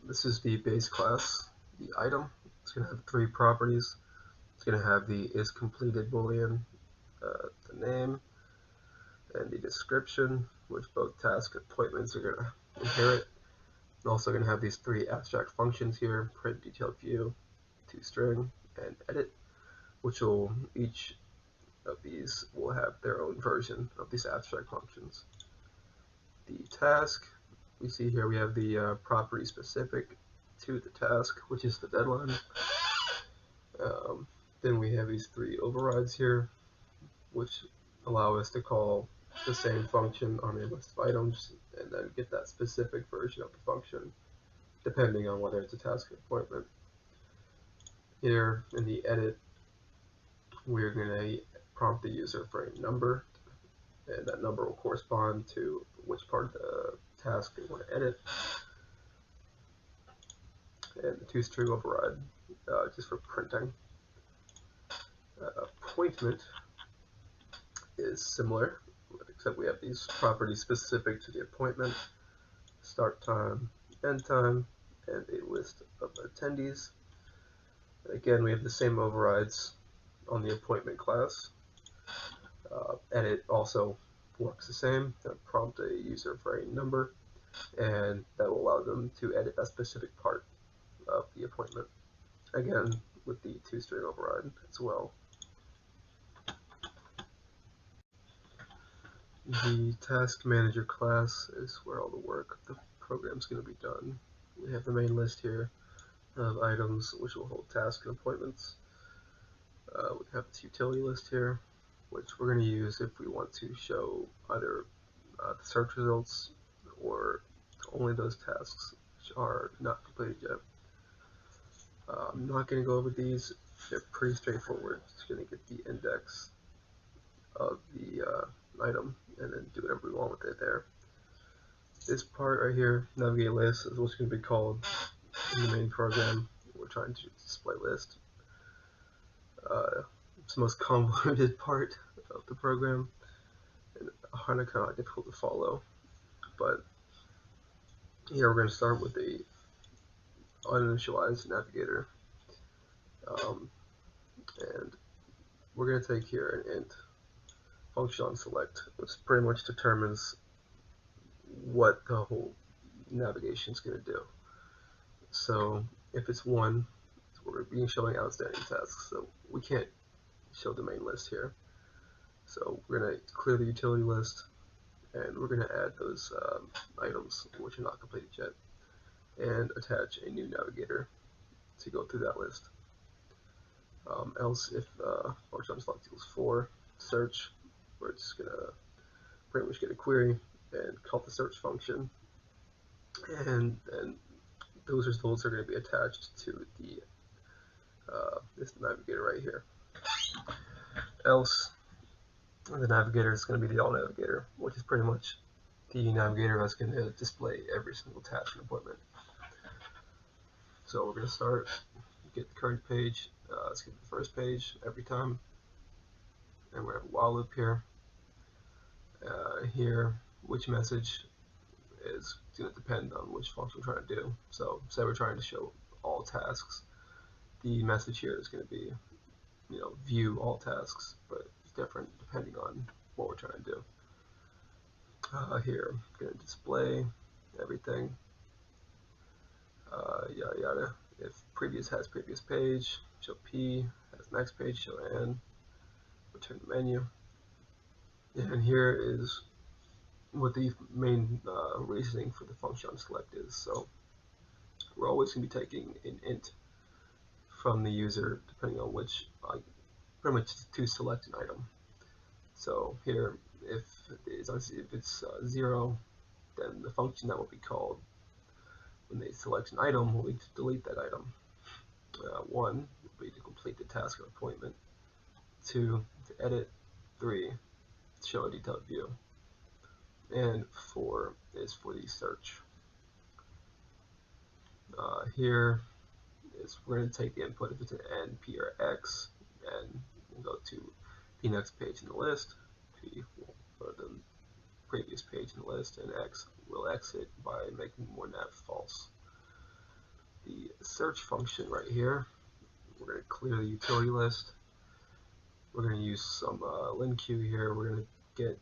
This is the base class, the item. It's going to have three properties. It's going to have the isCompleted boolean, the name, and the description, which both task and appointments are going to inherit. I'm also going to have these three abstract functions here: print, detailed view, toString, and edit, which will each of these will have their own version of these abstract functions. The task, we see here we have the property specific to the task, which is the deadline. Then we have these three overrides here, which allow us to call the same function on a list of items and then get that specific version of the function depending on whether it's a task or appointment. Here in the edit, we're going to prompt the user for a number, and that number will correspond to which part of the task they want to edit. And the toString override just for printing. Appointment is similar, except we have these properties specific to the appointment: start time, end time, and a list of attendees. Again, we have the same overrides on the appointment class. Edit also works the same. Prompt a user for a number, and that will allow them to edit a specific part of the appointment. Again, with the toString override as well. The task manager class is where all the work of the program is going to be done. We have the main list here of items which will hold tasks and appointments. We have this utility list here, which we're going to use if we want to show either the search results or only those tasks which are not completed yet. I'm not going to go over these. They're pretty straightforward. Just going to get the index of the item and then do whatever we want with it there. This part right here, navigate list, is what's going to be called in the main program. We're trying to display list. It's the most convoluted part of the program and kind of difficult to follow. But here we're going to start with the uninitialized navigator, and we're going to take here an int function on select, which pretty much determines what the whole navigation is going to do. So if it's 1, we're being showing outstanding tasks, so we can't show the main list here. So we're going to clear the utility list, and we're going to add those items which are not completed yet, and attach a new navigator to go through that list. Else, if function select equals 4, search, we're just going to pretty much get a query and call the search function, and then those results are going to be attached to the this navigator right here. Else, the navigator is going to be the all navigator, which is pretty much the navigator that's going to display every single task and appointment. So we're going to start, get the current page, let's get the first page every time, and we're going to have a while loop here. Here, which message is going to depend on which function we're trying to do. So say we're trying to show all tasks, the message here is going to be, view all tasks, but it's different depending on what we're trying to do. Here, I'm going to display everything, yada yada. If previous has previous page, show P, has next page, show N, return the menu. And here is what the main reasoning for the function on select is. So we're always going to be taking an int from the user depending on which, pretty much to select an item. So here, if it's 0, then the function that will be called when they select an item will be to delete that item. 1 will be to complete the task or appointment. 2, to edit. 3, to show a detailed view. And 4 is for the search. Here is we're going to take the input if it's an N, P, or X, and we'll go to the next page in the list. P will go to the previous page in the list, and X will exit by making more nav false. the search function right here. We're going to clear the utility list. We're going to use some linQ here. We're going to get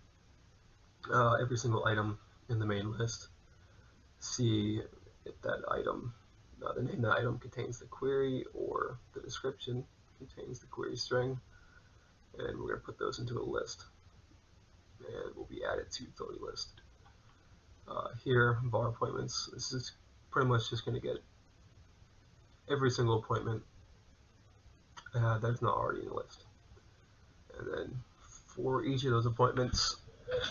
every single item in the main list, see if that item, the name of the item contains the query or the description contains the query string, and we're going to put those into a list, and will be added to utility list. Here, var appointments, this is pretty much just going to get every single appointment that's not already in the list. And then for each of those appointments,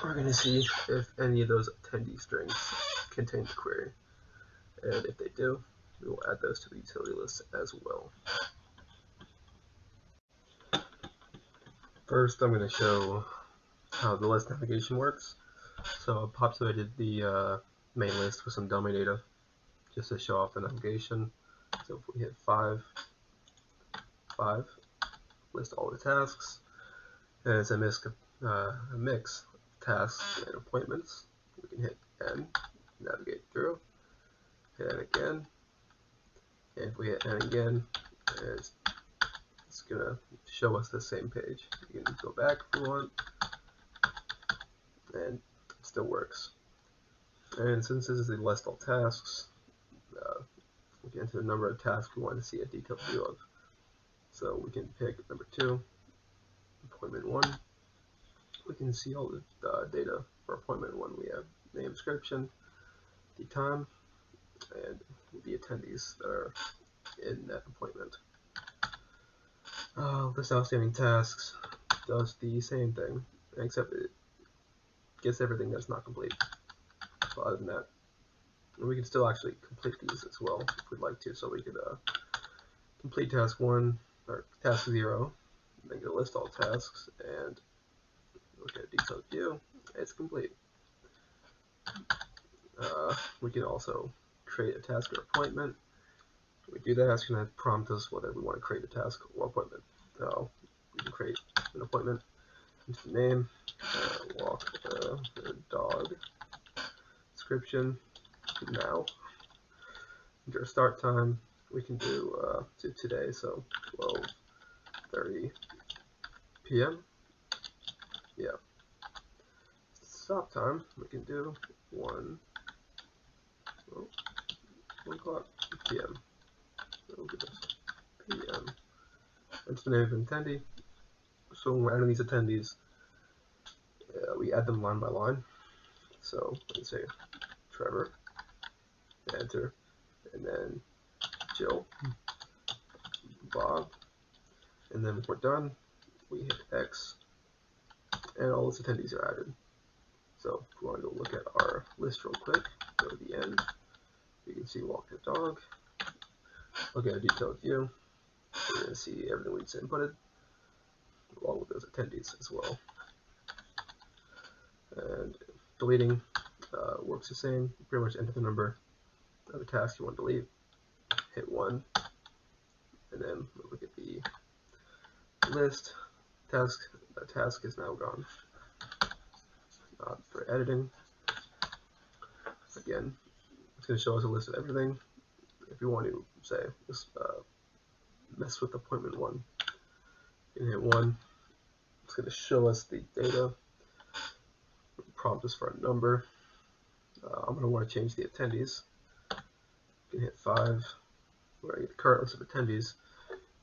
we're going to see if any of those attendee strings contain the query. And if they do, we will add those to the utility list as well. First, I'm going to show how the list navigation works. So I populated the main list with some dummy data just to show off the navigation. So if we hit 5, list all the tasks, and it's a mix of tasks and appointments. We can hit N, navigate through, hit N again, and if we hit N again, it's going to show us the same page. You can go back if you want, and it still works. And since this is the list all tasks, we can enter the number of tasks we want to see a detailed view of. So we can pick number 2, appointment 1. We can see all the data for appointment 1. We have name, description, the time, and the attendees that are in that appointment. List outstanding tasks does the same thing, except it gets everything that's not complete. So other than that, and we can still actually complete these as well if we'd like to. So we could complete task 1 or task 0, then go list all tasks and look at detailed view. It's complete. We can also create a task or appointment. When we do that, it's going to prompt us whether we want to create a task or appointment. So we can create an appointment. Into the name, walk the dog. Description, now. Into our start time, we can do today, so 12:30 p.m. Yeah. Stop time, we can do 1 o'clock p.m. We'll do this p.m. Into the name of attendee. So when we're adding these attendees, we add them line by line. So let's say Trevor, enter, and then Jill, Bob, and then when we're done, we hit X, and all those attendees are added. So if we want to go look at our list real quick, go to the end, you can see walk the dog, look at a detailed view, we're going to see everything we just inputted, along with those attendees as well. And deleting works the same. You pretty much enter the number of the task you want to delete, hit 1, and then look at the list. That task is now gone. For editing, again, it's going to show us a list of everything. If you want to say mess with appointment 1, you can hit 1. It's going to show us the data, prompt us for a number. I'm going to want to change the attendees. You can hit 5. We're going to get the current list of attendees.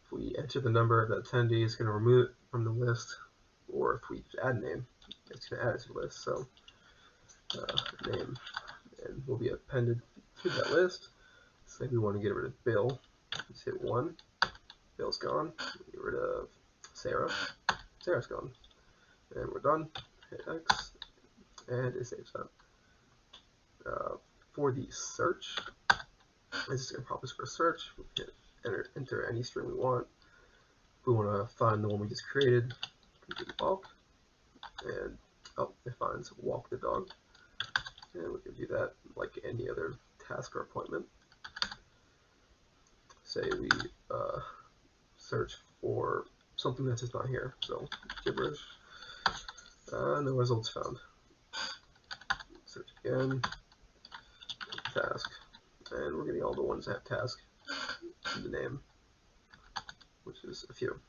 If we enter the number of the attendee, it's going to remove it from the list, or if we add a name, it's going to add it to the list. So name, and will be appended to that list. Say we want to get rid of Bill, just hit 1. Bill's gone. Get rid of Sarah. Sarah's gone. And we're done. Hit X, and it saves that. For the search, this is going to prompt us for a search. We can enter any string we want. If we want to find the one we just created, we can do walk, and it finds walk the dog. And we can do that like any other task or appointment. Say we search for something that's just not here, so gibberish, no results found. Search again, task, and we're getting all the ones that have task the name, which is a few.